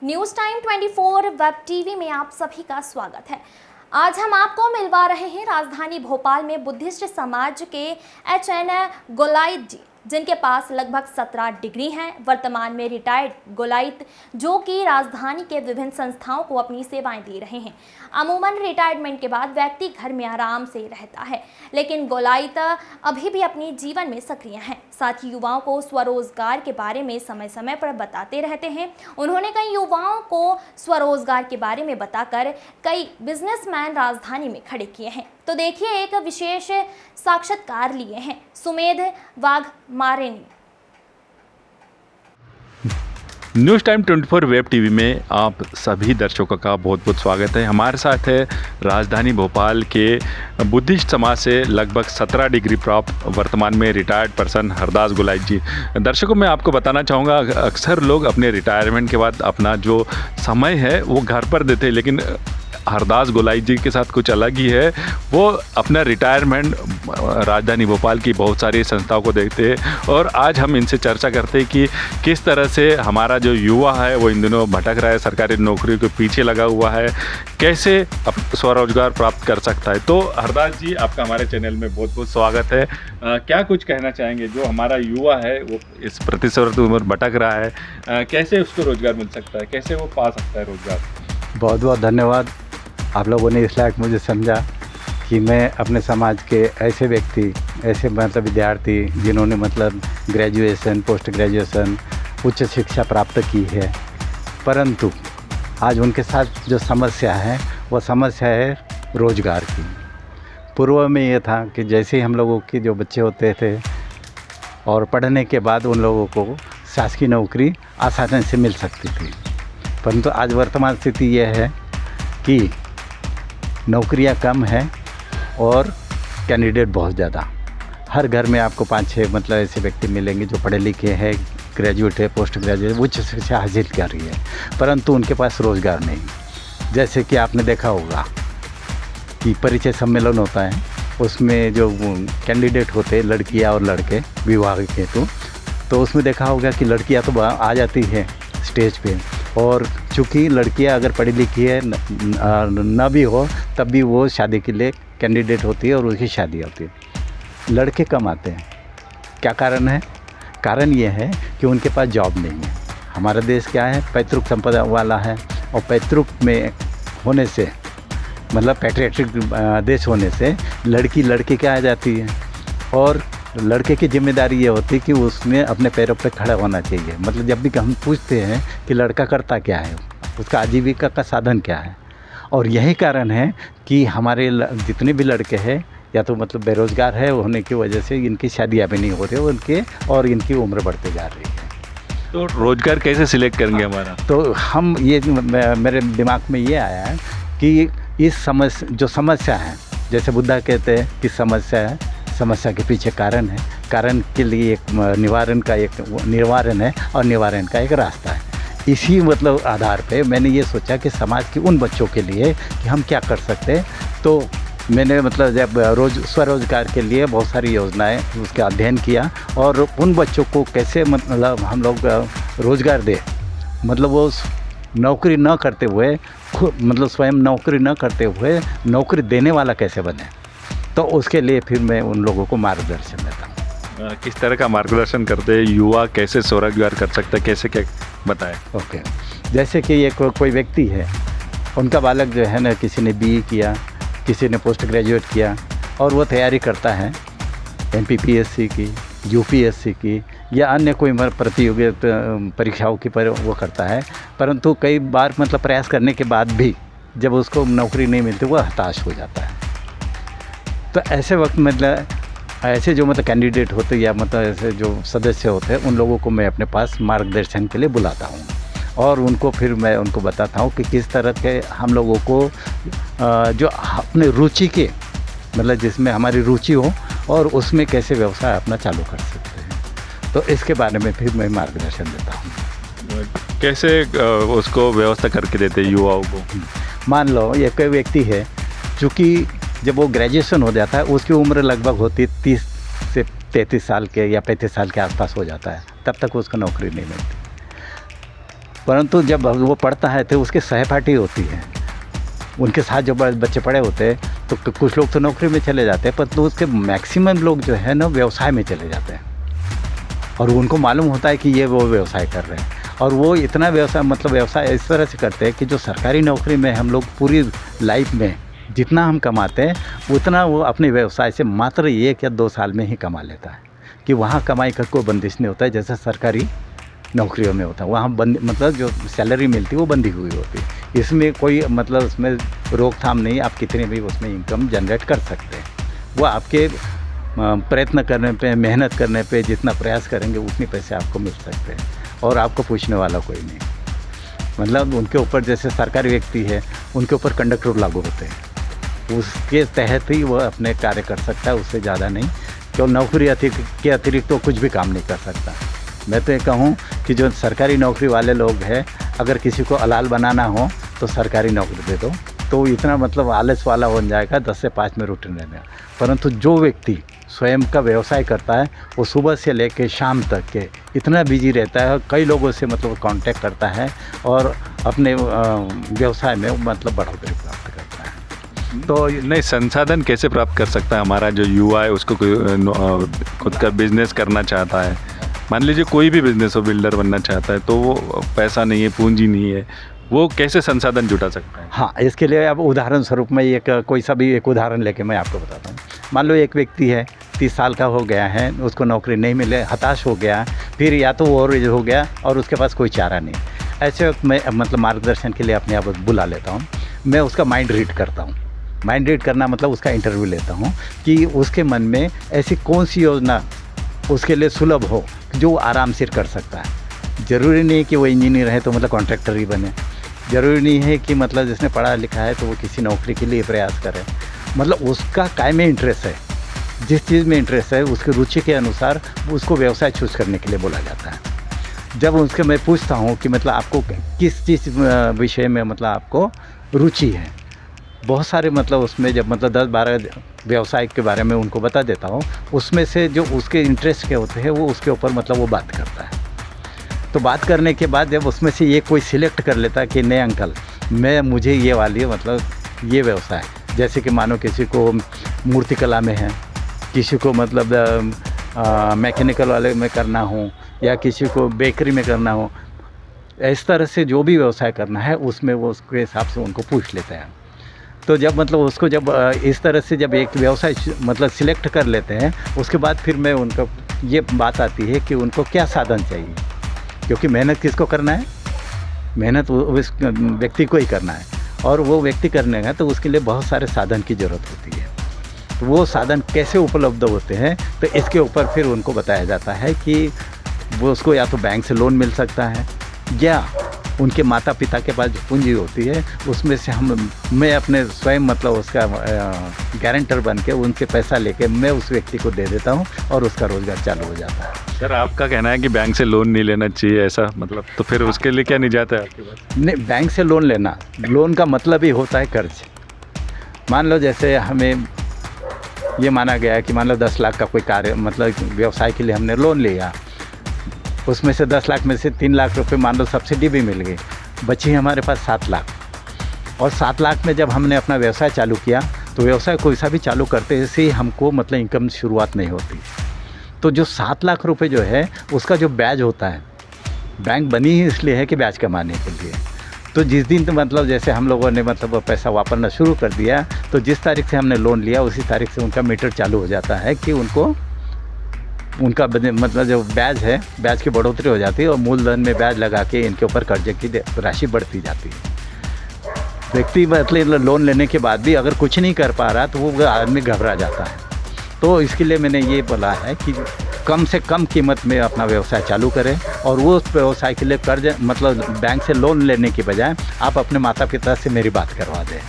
News time 24 web TV में आप सभी का स्वागत है। आज हम आपको मिलवा रहे हैं राजधानी भोपाल में बुद्धिस्ट समाज के HN गोलायत जी, जिनके पास लगभग 17 डिग्री हैं। वर्तमान में रिटायर्ड गोलायत जो कि राजधानी के विभिन्न संस्थाओं को अपनी सेवाएं दे रहे हैं। अमूमन रिटायरमेंट के बाद व्यक्ति घर में आराम से रहता है, लेकिन गोलायत अभी भी अपने जीवन में सक्रिय हैं। साथ ही युवाओं को स्वरोजगार के बारे में समय समय पर बताते रहते हैं। उन्होंने कई युवाओं को स्वरोजगार के बारे में बताकर कई बिजनेसमैन राजधानी में खड़े किए हैं। तो देखिए एक विशेष साक्षात्कार लिए हैं सुमेध वाघमारे ने। न्यूज़ टाइम 24 वेब टीवी में आप सभी दर्शकों का बहुत बहुत स्वागत है। हमारे साथ है राजधानी भोपाल के बुद्धिस्ट समाज से लगभग 17 डिग्री प्राप्त वर्तमान में रिटायर्ड पर्सन हरदास गोलायत जी। दर्शकों मैं आपको बताना चाहूँगा, अक्सर लोग अपने रिटायरमेंट के बाद अपना जो समय है वो घर पर देते हैं, लेकिन हरदास गोलायत जी के साथ कुछ अलग ही है। वो अपना रिटायरमेंट राजधानी भोपाल की बहुत सारी संस्थाओं को देखते हैं और आज हम इनसे चर्चा करते हैं कि किस तरह से हमारा जो युवा है वो इन दिनों भटक रहा है, सरकारी नौकरी के पीछे लगा हुआ है, कैसे स्वरोजगार प्राप्त कर सकता है। तो हरदास जी, आपका हमारे चैनल में बहुत बहुत स्वागत है। क्या कुछ कहना चाहेंगे, जो हमारा युवा है वो इस प्रतिस्पर्धी उम्र भटक रहा है, कैसे उसको रोजगार मिल सकता है, कैसे वो पा सकता है रोजगार? बहुत बहुत धन्यवाद। आप लोगों ने इस लायक मुझे समझा कि मैं अपने समाज के ऐसे व्यक्ति, ऐसे मतलब विद्यार्थी जिन्होंने मतलब ग्रेजुएशन, पोस्ट ग्रेजुएशन, उच्च शिक्षा प्राप्त की है, परंतु आज उनके साथ जो समस्या है वो समस्या है रोजगार की। पूर्व में ये था कि जैसे ही हम लोगों की जो बच्चे होते थे और पढ़ने के बाद उन लोगों को शासकीय नौकरी आसानी से मिल सकती थी, परंतु आज वर्तमान स्थिति यह है कि नौकरियां कम हैं और कैंडिडेट बहुत ज़्यादा। हर घर में आपको 5-6 मतलब ऐसे व्यक्ति मिलेंगे जो पढ़े लिखे हैं, ग्रेजुएट है, पोस्ट ग्रेजुएट, उच्च शिक्षा हासिल कर रही है, परंतु उनके पास रोज़गार नहीं। जैसे कि आपने देखा होगा कि परिचय सम्मेलन होता है, उसमें जो कैंडिडेट होते हैं लड़कियां और लड़के विवाह के हेतु, तो उसमें देखा होगा कि लड़कियां तो आ जाती है स्टेज पे, और चूँकि लड़कियां अगर पढ़ी लिखी है न भी हो तब भी वो शादी के लिए कैंडिडेट होती है और उसकी शादी होती है। लड़के कम आते हैं। क्या कारण है? कारण ये है कि उनके पास जॉब नहीं है। हमारा देश क्या है, पैतृक संपदा वाला है, और पैतृक में होने से मतलब पैट्रियाटिक देश होने से लड़की लड़के के आ जाती है, और लड़के की जिम्मेदारी ये होती है कि उसने अपने पैरों पर खड़ा होना चाहिए। मतलब जब भी हम पूछते हैं कि लड़का करता क्या है, उसका आजीविका का साधन क्या है, और यही कारण है कि हमारे जितने भी लड़के हैं या तो मतलब बेरोज़गार है होने की वजह से इनकी शादियाँ भी नहीं हो रही उनके, और इनकी उम्र बढ़ते जा रही है। तो रोजगार कैसे सिलेक्ट करेंगे हमारा? तो हम ये मेरे दिमाग में ये आया है कि इस समस्या है, जैसे बुद्धा कहते हैं कि समस्या है, समस्या के पीछे कारण है, कारण के लिए एक निवारण है और निवारण का एक रास्ता है। इसी मतलब आधार पे मैंने ये सोचा कि समाज के उन बच्चों के लिए कि हम क्या कर सकते हैं। तो मैंने मतलब जब स्वरोजगार के लिए बहुत सारी योजनाएं उसका अध्ययन किया, और उन बच्चों को कैसे मतलब हम लोग रोज़गार दें, मतलब वो नौकरी न करते हुए मतलब स्वयं नौकरी न करते हुए नौकरी देने वाला कैसे बने, तो उसके लिए फिर मैं उन लोगों को मार्गदर्शन देता हूँ। किस तरह का मार्गदर्शन करते हैं? युवा कैसे स्वरोजगार कर सकते हैं, कैसे क्या बताएं? ओके, जैसे कि ये कोई व्यक्ति है, उनका बालक जो है ना, किसी ने BE किया, किसी ने पोस्ट ग्रेजुएट किया, और वो तैयारी करता है MPPSC की, UPSC की या अन्य कोई प्रतियोगी परीक्षाओं की वो करता है, परंतु कई बार मतलब प्रयास करने के बाद भी जब उसको नौकरी नहीं मिलती वो हताश हो जाता है। तो ऐसे वक्त मतलब ऐसे जो मतलब कैंडिडेट होते या मतलब ऐसे जो सदस्य होते हैं उन लोगों को मैं अपने पास मार्गदर्शन के लिए बुलाता हूँ, और उनको फिर मैं उनको बताता हूँ कि किस तरह के हम लोगों को जो अपने रुचि के मतलब जिसमें हमारी रुचि हो और उसमें कैसे व्यवसाय अपना चालू कर सकते हैं। तो इसके बारे में फिर मैं मार्गदर्शन देता हूँ। कैसे उसको व्यवस्था करके देते हैं युवाओं को? मान लो ये कोई व्यक्ति है, चूँकि जब वो ग्रेजुएशन हो जाता है उसकी उम्र लगभग होती है 30 से 33 साल के या 35 साल के आसपास हो जाता है, तब तक उसको नौकरी नहीं मिलती। परंतु जब वो पढ़ता है तो उसके सहपाठी होती है, उनके साथ जो बच्चे पढ़े होते हैं तो कुछ लोग तो नौकरी में चले जाते हैं, परंतु उसके मैक्सिमम लोग जो है ना व्यवसाय में चले जाते हैं और उनको मालूम होता है कि ये वो व्यवसाय कर रहे हैं। और वो इतना व्यवसाय इस तरह से करते हैं कि जो सरकारी नौकरी में हम लोग पूरी लाइफ में जितना हम कमाते हैं उतना वो अपने व्यवसाय से मात्र 1 या 2 साल में ही कमा लेता है, कि वहाँ कमाई का कोई बंदिश नहीं होता है जैसे सरकारी नौकरियों में होता है। वहाँ जो सैलरी मिलती है वो बंधी हुई होती है, इसमें कोई उसमें रोकथाम नहीं, आप कितने भी उसमें इनकम जनरेट कर सकते हैं। वो आपके प्रयत्न करने पे, मेहनत करने पे जितना प्रयास करेंगे उतने पैसे आपको मिल सकते हैं और आपको पूछने वाला कोई नहीं। उनके ऊपर जैसे सरकारी व्यक्ति है उनके ऊपर कंडक्टर लागू होते हैं, उसके तहत ही वो अपने कार्य कर सकता है, उससे ज़्यादा नहीं। क्यों नौकरी के अतिरिक्त तो कुछ भी काम नहीं कर सकता। मैं तो ये कहूँ कि जो सरकारी नौकरी वाले लोग हैं, अगर किसी को हलाल बनाना हो तो सरकारी नौकरी दे दो, तो इतना आलस वाला हो जाएगा 10 से 5 में रूटीन रहने। परंतु जो व्यक्ति स्वयं का व्यवसाय करता है वो सुबह से लेकर शाम तक के इतना बिजी रहता है, कई लोगों से कांटेक्ट करता है और अपने व्यवसाय में बढ़ोतरी प्राप्त करता है। तो नहीं, संसाधन कैसे प्राप्त कर सकता है हमारा जो युवा है, उसको कोई खुद का बिजनेस करना चाहता है, मान लीजिए कोई भी बिजनेस हो, बिल्डर बनना चाहता है, तो वो पैसा नहीं है, पूंजी नहीं है, वो कैसे संसाधन जुटा सकता है? हाँ, इसके लिए अब उदाहरण स्वरूप में कोई सा भी एक उदाहरण लेके मैं आपको बताता हूँ। मान लो एक व्यक्ति है, 30 साल का हो गया है, उसको नौकरी नहीं मिले, हताश हो गया, फिर या तो वो और हो गया और उसके पास कोई चारा नहीं। ऐसे वक्त मैं मार्गदर्शन के लिए अपने आप बुला लेता हूँ, मैं उसका माइंड रीड करता हूँ। माइंड रीड करना उसका इंटरव्यू लेता हूँ कि उसके मन में ऐसी कौन सी योजना उसके लिए सुलभ हो जो आराम से कर सकता है। ज़रूरी नहीं है कि वो इंजीनियर है तो कॉन्ट्रैक्टर ही बने, ज़रूरी नहीं है कि जिसने पढ़ा लिखा है तो वो किसी नौकरी के लिए प्रयास करे। उसका काय में इंटरेस्ट है, जिस चीज़ में इंटरेस्ट है उसकी रुचि के अनुसार उसको व्यवसाय चूज़ करने के लिए बोला जाता है। जब उसके मैं पूछता हूँ कि आपको किस चीज़ विषय में आपको रुचि है, बहुत सारे उसमें जब 10-12 व्यवसाय के बारे में उनको बता देता हूँ, उसमें से जो उसके इंटरेस्ट के होते हैं वो उसके ऊपर वो बात करता है। तो बात करने के बाद जब उसमें से ये कोई सिलेक्ट कर लेता है कि नहीं अंकल, मुझे ये वाली ये व्यवसाय, जैसे कि मानो किसी को मूर्तिकला में है, किसी को मैकेनिकल वाले में करना हो, या किसी को बेकरी में करना हो, इस तरह से जो भी व्यवसाय करना है उसमें वो उसके हिसाब से उनको पूछ लेते हैं। तो जब उसको जब इस तरह से जब एक व्यवसाय सिलेक्ट कर लेते हैं, उसके बाद फिर मैं उनको ये बात आती है कि उनको क्या साधन चाहिए, क्योंकि मेहनत किसको करना है, मेहनत उस व्यक्ति को ही करना है, और वो व्यक्ति करने का तो उसके लिए बहुत सारे साधन की ज़रूरत होती है। तो वो साधन कैसे उपलब्ध होते हैं, तो इसके ऊपर फिर उनको बताया जाता है कि वो उसको या तो बैंक से लोन मिल सकता है, या उनके माता पिता के पास जो पूंजी होती है उसमें से मैं अपने स्वयं उसका गारंटर बन के उनसे पैसा लेके मैं उस व्यक्ति को दे देता हूँ और उसका रोज़गार चालू हो जाता है। सर, आपका कहना है कि बैंक से लोन नहीं लेना चाहिए, ऐसा तो फिर उसके लिए क्या नहीं जाता है आपके पास? नहीं, बैंक से लोन लेना, लोन का मतलब ही होता है कर्ज। मान लो जैसे हमें ये माना गया कि मान लो 10 लाख का कोई कार्य व्यवसाय के लिए हमने लोन लिया, उसमें से 10 लाख में से 3 लाख रुपए मान लो सब्सिडी भी मिल गई, बची हमारे पास 7 लाख। और 7 लाख में जब हमने अपना व्यवसाय चालू किया तो व्यवसाय कोई सा भी चालू करते से हमको इनकम शुरुआत नहीं होती। तो जो 7 लाख रुपए जो है उसका जो ब्याज होता है, बैंक बनी ही इसलिए है कि ब्याज कमाने के लिए। तो जिस दिन जैसे हम लोगों ने पैसा वापरना शुरू कर दिया, तो जिस तारीख से हमने लोन लिया उसी तारीख से उनका मीटर चालू हो जाता है कि उनका जो ब्याज है, ब्याज की बढ़ोतरी हो जाती है और मूलधन में ब्याज लगा के इनके ऊपर कर्जे की राशि बढ़ती जाती है। व्यक्ति लोन लेने के बाद भी अगर कुछ नहीं कर पा रहा तो वो आदमी घबरा जाता है। तो इसके लिए मैंने ये बोला है कि कम से कम कीमत में अपना व्यवसाय चालू करें, और वो व्यवसाय के लिए कर्ज बैंक से लोन लेने की बजाय आप अपने माता पिता से मेरी बात करवा दें।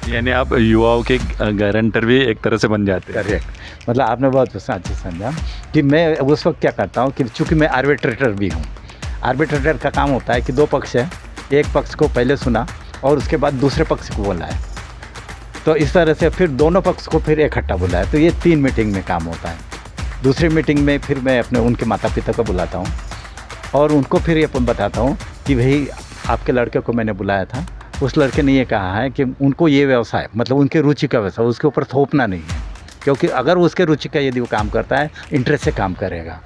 यानी आप युवाओं के गारंटर भी एक तरह से बन जाते हैं। करेक्ट, आपने बहुत अच्छा समझा कि मैं उस वक्त क्या करता हूँ कि चूँकि मैं आर्बिट्रेटर भी हूँ। आर्बिट्रेटर का काम होता है कि 2 पक्ष है, एक पक्ष को पहले सुना और उसके बाद दूसरे पक्ष को बुलाया, तो इस तरह से फिर दोनों पक्ष को फिर इकट्ठा बुलाया। तो ये 3 मीटिंग में काम होता है। दूसरी मीटिंग में फिर मैं उनके माता पिता को बुलाता हूँ और उनको फिर ये बताता हूँ कि भाई आपके लड़के को मैंने बुलाया था, उस लड़के ने ये कहा है कि उनको ये व्यवसाय मतलब उनके रुचि का व्यवसाय, उसके ऊपर थोपना नहीं है, क्योंकि अगर उसके रुचि का यदि वो काम करता है, इंटरेस्ट से काम करेगा,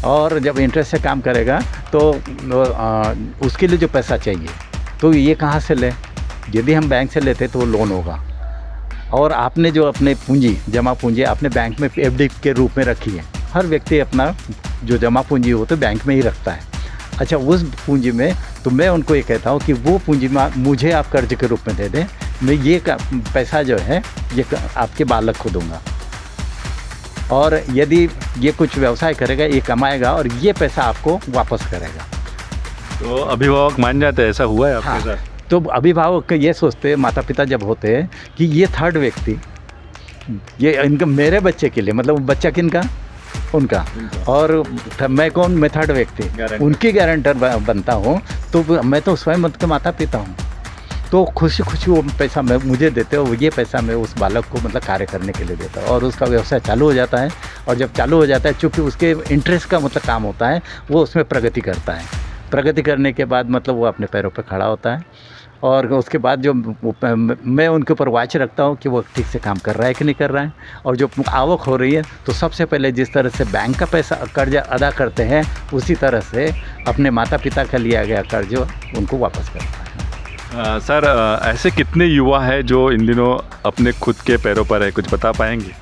और जब इंटरेस्ट से काम करेगा तो उसके लिए जो पैसा चाहिए तो ये कहाँ से ले, यदि हम बैंक से लेते तो वो लोन होगा, और आपने जो अपने पूंजी जमा पूंजी आपने बैंक में एफडी के रूप में रखी है। हर व्यक्ति अपना जो जमा पूंजी हो तो बैंक में ही रखता है। अच्छा, उस पूंजी में तो मैं उनको ये कहता हूँ कि वो पूंजी में मुझे आप कर्ज के रूप में दे दें, मैं ये पैसा जो है ये आपके बालक को दूंगा, और यदि ये कुछ व्यवसाय करेगा, ये कमाएगा और ये पैसा आपको वापस करेगा। तो अभिभावक मान जाते हैं, ऐसा हुआ है आपके हाँ, साथ? तो अभिभावक ये सोचते हैं, माता पिता जब होते हैं कि ये थर्ड व्यक्ति, ये इनका मेरे बच्चे के लिए, मतलब बच्चा किनका, उनका, और मैं कौन, मैं थर्ड व्यक्ति उनकी गारंटर बनता हूँ, तो मैं तो स्वयं मतलब माता पिता हूँ, तो खुशी खुशी वो पैसा मैं मुझे देते हो, ये पैसा मैं उस बालक को मतलब कार्य करने के लिए देता हूँ, और उसका व्यवसाय चालू हो जाता है। और जब चालू हो जाता है, चूँकि उसके इंटरेस्ट का मतलब काम होता है, वो उसमें प्रगति करता है। प्रगति करने के बाद मतलब वो अपने पैरों पर खड़ा होता है, और उसके बाद जो मैं उनके ऊपर वॉच रखता हूँ कि वो ठीक से काम कर रहा है कि नहीं कर रहा है, और जो आवक हो रही है तो सबसे पहले जिस तरह से बैंक का पैसा कर्जा अदा करते हैं, उसी तरह से अपने माता पिता का लिया गया कर्ज उनको वापस करता है। सर, ऐसे कितने युवा हैं जो इन दिनों अपने खुद के पैरों पर है, कुछ बता पाएंगे,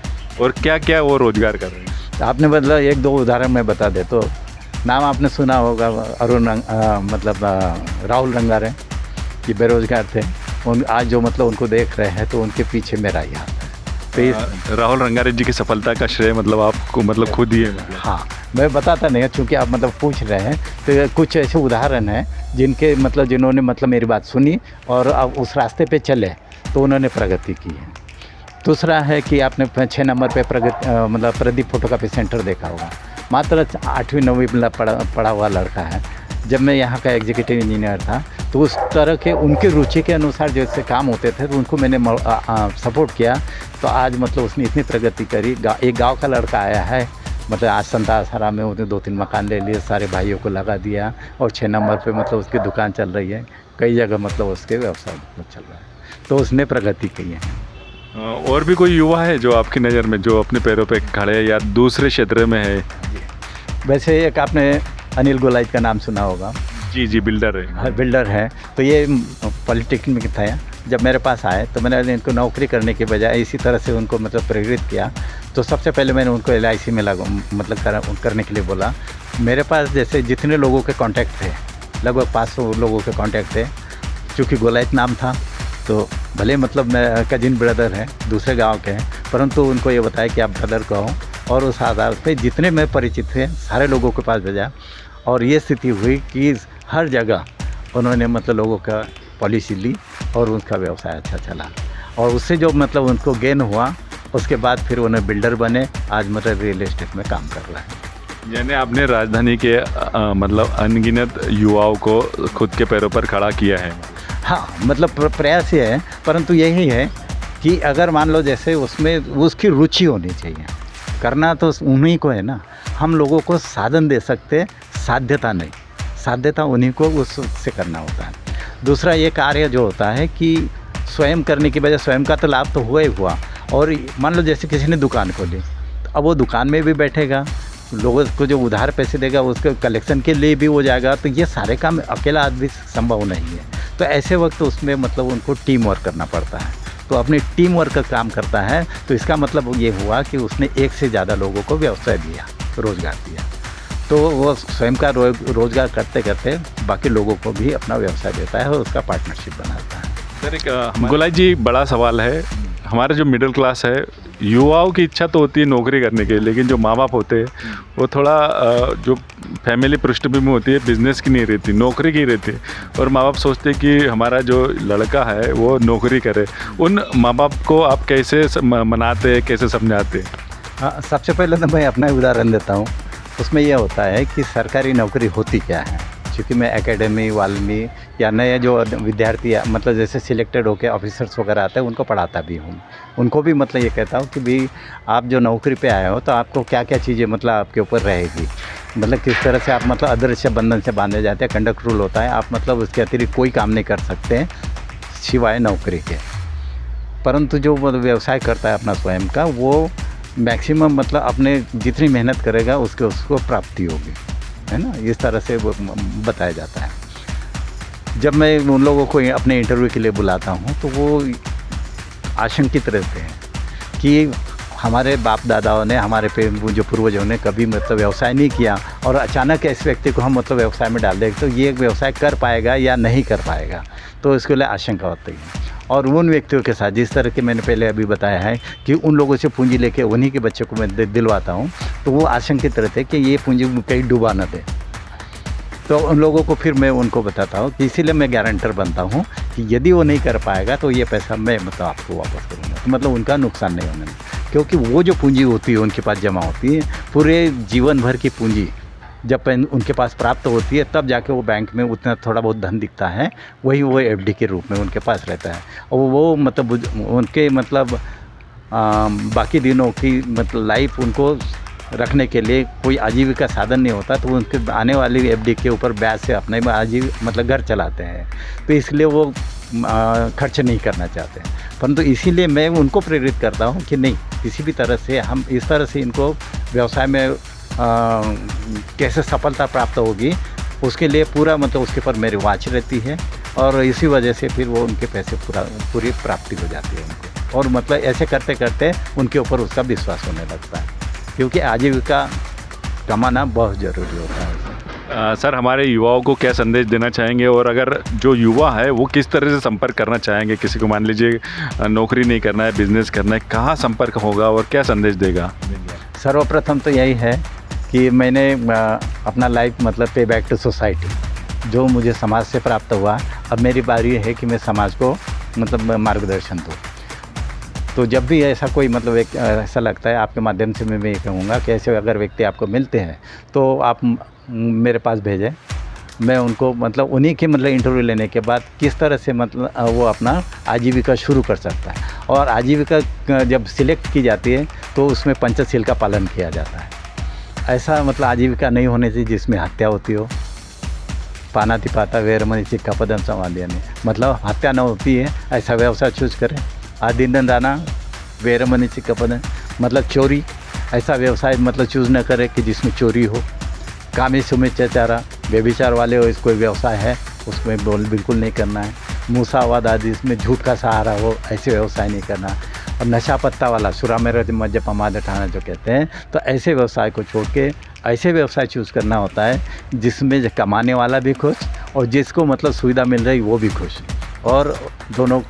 और क्या क्या वो रोजगार कर रहे हैं? आपने मतलब एक दो उदाहरण मैं बता दे तो नाम आपने सुना होगा, राहुल रंगारे, ये बेरोजगार थे, उन आज जो मतलब उनको देख रहे हैं तो उनके पीछे मेरा ही हाथ है। तो राहुल रंगारे जी की सफलता का श्रेय मतलब आपको मतलब खुद ही है? हाँ, मैं बताता नहीं है, चूँकि आप मतलब पूछ रहे हैं, तो कुछ ऐसे उदाहरण हैं जिनके मतलब जिन्होंने मतलब मेरी बात सुनी और अब उस रास्ते पे चले तो उन्होंने प्रगति की है। दूसरा है कि आपने 6 नंबर पे मतलब प्रदीप फोटोकॉपी सेंटर देखा होगा, मात्र 8वीं 9वीं पढ़ा हुआ लड़का है। जब मैं यहाँ का एग्जीक्यूटिव इंजीनियर था तो उस तरह के उनके रुचि के अनुसार जैसे काम होते थे तो उनको मैंने सपोर्ट किया, तो आज मतलब उसने इतनी प्रगति करी। एक गांव का लड़का आया है, मतलब आज संता आसाराम में उसने 2-3 मकान ले लिए, सारे भाइयों को लगा दिया, और 6 नंबर पे मतलब उसकी दुकान चल रही है, कई जगह मतलब उसके व्यवसाय मतलब चल रहा है, तो उसने प्रगति की है। और भी कोई युवा है जो आपकी नज़र में जो अपने पैरों पे खड़े है या दूसरे क्षेत्र में है? वैसे एक आपने अनिल गोलाइट का नाम सुना होगा। जी, बिल्डर है। बिल्डर है, तो ये पॉलिटेक्निक में था। जब मेरे पास आए तो मैंने इनको नौकरी करने के बजाय इसी तरह से उनको मतलब प्रेरित किया। तो सबसे पहले मैंने उनको LIC में मतलब करने के लिए बोला। मेरे पास जैसे जितने लोगों के कांटेक्ट थे, लगभग 500 लोगों के कांटेक्ट थे। चूँकि गोलाइट नाम था तो भले मतलब मैं कजिन ब्रदर हैं, दूसरे गांव के हैं, परंतु उनको ये बताया कि आप ब्रदर कहो, और उस आधार पे जितने मैं परिचित थे सारे लोगों के पास भेजा, और ये स्थिति हुई कि हर जगह उन्होंने मतलब लोगों का पॉलिसी ली और उनका व्यवसाय अच्छा चला, और उससे जो मतलब उनको गेन हुआ, उसके बाद फिर उन्हें बिल्डर बने, आज मतलब रियल एस्टेट में काम कर रहे हैं। यानी आपने राजधानी के मतलब अनगिनत युवाओं को खुद के पैरों पर खड़ा किया है। हाँ, मतलब प्रयास ये है, परंतु यही है कि अगर मान लो जैसे उसमें उसकी रुचि होनी चाहिए, करना तो उन्हीं को है ना। हम लोगों को साधन दे सकते, साध्यता नहीं, साध्यता उन्हीं को उससे करना होता है। दूसरा ये कार्य जो होता है कि स्वयं करने की वजह, स्वयं का तो लाभ तो हुआ ही हुआ, और मान लो जैसे किसी ने दुकान खोली, तो अब वो दुकान में भी बैठेगा, लोगों को जो उधार पैसे देगा उसके कलेक्शन के लिए भी हो जाएगा, तो ये सारे काम अकेला आदमी संभव नहीं है। तो ऐसे वक्त उसमें मतलब उनको टीम वर्क करना पड़ता है, तो अपनी टीम वर्क का काम करता है। तो इसका मतलब ये हुआ कि उसने एक से ज़्यादा लोगों को व्यवसाय दिया, रोज़गार दिया, तो वो स्वयं का रोज़गार करते करते बाकी लोगों को भी अपना व्यवसाय देता है और उसका पार्टनरशिप बनाता है। सर, एक गोलाइट जी, बड़ा सवाल है, हमारे जो मिडिल क्लास है, युवाओं की इच्छा तो होती है नौकरी करने की, लेकिन जो माँ बाप होते हैं वो थोड़ा जो फैमिली पृष्ठभूमि होती है बिज़नेस की नहीं रहती, नौकरी की रहती है, और माँ बाप सोचते हैं कि हमारा जो लड़का है वो नौकरी करे। उन माँ बाप को आप कैसे मनाते हैं, कैसे समझाते हैं? हाँ, सबसे पहले तो मैं अपना उदाहरण देता हूँ। उसमें यह होता है कि सरकारी नौकरी होती क्या है, क्योंकि मैं एकेडमी वाल्मी या नए जो विद्यार्थी मतलब जैसे सिलेक्टेड होकर ऑफिसर्स वगैरह आते हैं उनको पढ़ाता भी हूँ। उनको भी मतलब ये कहता हूँ कि भाई आप जो नौकरी पे आए हो तो आपको क्या क्या चीज़ें मतलब आपके ऊपर रहेगी। मतलब किस तरह से आप मतलब अदृश्य बंधन से बांधे जाते हैं, कंडक्ट रूल होता है, आप मतलब उसके अतिरिक्त कोई काम नहीं कर सकते हैं सिवाय नौकरी के। परंतु जो मतलब व्यवसाय करता है अपना स्वयं का, वो मैक्सिमम मतलब अपने जितनी मेहनत करेगा उसको प्राप्ति होगी, है ना, इस तरह से वो बताया जाता है। जब मैं उन लोगों को अपने इंटरव्यू के लिए बुलाता हूँ तो वो आशंकित रहते हैं कि हमारे बाप दादाओं ने, हमारे जो पूर्वजों ने कभी मतलब व्यवसाय नहीं किया और अचानक इस व्यक्ति को हम मतलब व्यवसाय में डाल दें तो ये व्यवसाय कर पाएगा या नहीं कर पाएगा, तो इसके लिए आशंका होती है। और उन व्यक्तियों के साथ जिस तरह के मैंने पहले अभी बताया है कि उन लोगों से पूंजी लेके उन्हीं के बच्चे को मैं दिलवाता हूँ, तो वो आशंकित रहते हैं कि ये पूंजी कहीं डूबा न दे। तो उन लोगों को फिर मैं उनको बताता हूँ कि इसीलिए मैं गारंटर बनता हूँ कि यदि वो नहीं कर पाएगा तो ये पैसा मैं मतलब आपको वापस करूँगा, तो मतलब उनका नुकसान नहीं होने, क्योंकि वो जो पूंजी होती है उनके पास जमा होती है, पूरे जीवन भर की पूंजी जब उनके पास प्राप्त होती है तब जाके वो बैंक में उतना थोड़ा बहुत धन दिखता है, वही वो एफडी के रूप में उनके पास रहता है। और वो मतलब उनके मतलब बाकी दिनों की मतलब लाइफ उनको रखने के लिए कोई आजीविका साधन नहीं होता, तो उनके आने वाली एफडी के ऊपर ब्याज से अपने मतलब घर चलाते हैं, तो इसलिए वो खर्च नहीं करना चाहते हैं। परंतु इसीलिए मैं उनको प्रेरित करता हूँ कि नहीं, किसी भी तरह से हम इस तरह से इनको व्यवसाय में कैसे सफलता प्राप्त होगी उसके लिए पूरा मतलब उसके ऊपर मेरी वाच रहती है, और इसी वजह से फिर वो उनके पैसे पूरी प्राप्ति हो जाती है उनको, और मतलब ऐसे करते करते उनके ऊपर उसका विश्वास होने लगता है, क्योंकि आजीविका कमाना बहुत ज़रूरी होता है। सर, हमारे युवाओं को क्या संदेश देना चाहेंगे, और अगर जो युवा है वो किस तरह से संपर्क करना चाहेंगे, किसी को मान लीजिए नौकरी नहीं करना है, बिजनेस करना है, कहाँ संपर्क होगा और क्या संदेश देगा? सर्वप्रथम तो यही है कि मैंने अपना लाइफ मतलब पे बैक टू सोसाइटी जो मुझे समाज से प्राप्त हुआ, अब मेरी बारी है कि मैं समाज को मतलब मार्गदर्शन दूँ। तो जब भी ऐसा कोई मतलब ऐसा लगता है, आपके माध्यम से मैं ये कहूँगा कि ऐसे अगर व्यक्ति आपको मिलते हैं तो आप मेरे पास भेजें, मैं उनको मतलब उन्हीं के मतलब इंटरव्यू लेने के बाद किस तरह से मतलब वो अपना आजीविका शुरू कर सकता है, और आजीविका जब सिलेक्ट की जाती है तो उसमें पंचशील का पालन किया जाता है। ऐसा मतलब आजीविका नहीं होने से जिसमें हत्या होती हो, पानातिपाता वेरमणि सिक्खापदम समादयामि, मतलब हत्या न होती है ऐसा व्यवसाय चूज करें। आदिन्नदाना वेरमणि सिक्खापदम मतलब चोरी, ऐसा व्यवसाय मतलब चूज़ न करें कि जिसमें चोरी हो। कामेषु मिच्छाचारा, व्यभिचार वाले हो इस कोई व्यवसाय है उसमें बिल्कुल नहीं करना है। मूसावाद आदि इसमें झूठ का सहारा हो, ऐसे व्यवसाय नहीं करना। और नशा पत्ता वाला सुरामेर मद्यपमाद ठाना जो कहते हैं, तो ऐसे व्यवसाय को छोड़ के ऐसे व्यवसाय चूज़ करना होता है जिसमें कमाने वाला भी खुश और जिसको मतलब सुविधा मिल रही वो भी खुश, और दोनों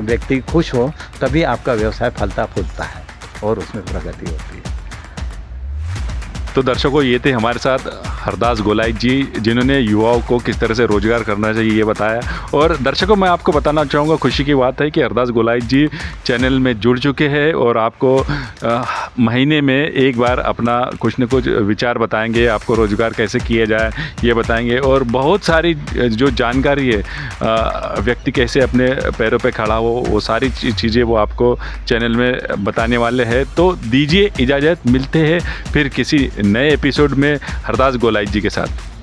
व्यक्ति खुश हो तभी आपका व्यवसाय फलता फूलता है और उसमें प्रगति होती है। तो दर्शकों, ये थे हमारे साथ हरदास गोलाइत जी, जिन्होंने युवाओं को किस तरह से रोजगार करना चाहिए ये बताया। और दर्शकों, मैं आपको बताना चाहूँगा, खुशी की बात है कि हरदास गोलाइत जी चैनल में जुड़ चुके हैं और आपको महीने में एक बार अपना कुछ न कुछ विचार बताएंगे, आपको रोजगार कैसे किया जाए ये बताएंगे, और बहुत सारी जो जानकारी है व्यक्ति कैसे अपने पैरों पे खड़ा हो, वो सारी चीज़ें वो आपको चैनल में बताने वाले हैं। तो दीजिए इजाज़त, मिलते हैं फिर किसी नए एपिसोड में हरदास गोलाइत जी के साथ।